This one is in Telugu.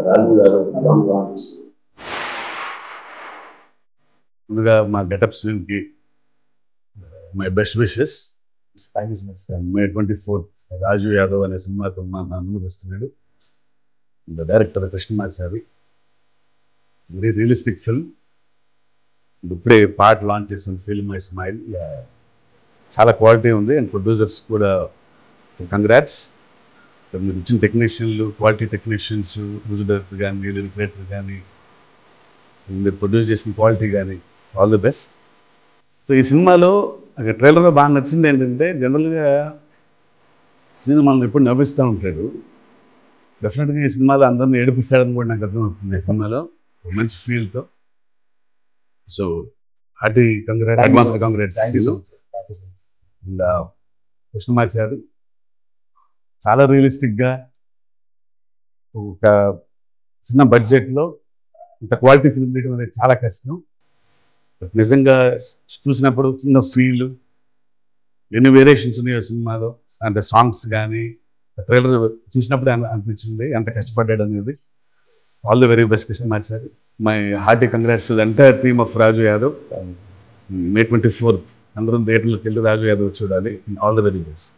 రాజు గారు ముందుగా మా గెటప్స్ కి మై బెస్ట్ విషెస్. మే 24 రాజు యాదవ్ అనే సినిమాతో మా ముందుకు వస్తున్నాడు. Director Krishnamachari. Very realistic film. ఇప్పుడే పార్ట్ లాంచ్ చేసిన ఫిల్మ్ మై స్మైల్. చాలా క్వాలిటీ ఉంది. అండ్ ప్రొడ్యూసర్స్ కూడా కంగ్రాట్స్. మీరు ఇచ్చిన టెక్నీషియన్లు, క్వాలిటీ టెక్నీషియన్స్, మ్యూజిక్ డైరెక్టర్ కానీ, లిరిక్ రైటర్ కానీ, మీరు ప్రొడ్యూస్ చేసిన క్వాలిటీ కానీ, ఆల్ ది బెస్ట్. సో ఈ సినిమాలో ట్రైలర్లో బాగా నచ్చింది ఏంటంటే, జనరల్గా సినిమా మనల్ని ఎప్పుడు నవ్విస్తూ ఉంటాడు. డెఫినెట్గా ఈ సినిమాలో అందరినీ ఏడిపిస్తాడని కూడా నాకు అర్థమవుతుంది. ఈ సినిమాలో మంచి ఫీల్తో. So hearty advance congrats. And Krishnamachari చాలా రియలిస్టిక్గా ఒక చిన్న బడ్జెట్లో ఇంత క్వాలిటీ ఫిల్మ్ తీయడం అనేది చాలా కష్టం. నిజంగా చూసినప్పుడు చిన్న ఫీల్, ఎన్ని వేరియేషన్స్ ఉన్నాయో సినిమాలో. అంటే సాంగ్స్ కానీ ట్రైలర్ చూసినప్పుడు అనిపించింది ఎంత కష్టపడ్డాడు అనేది. All the very best Krishnamachari. My hearty congrats to the entire team of Raju Yadav. May 24 అందరం థియేటర్లోకి వెళ్ళి రాజు యాదవ్ చూడాలి. All the very best.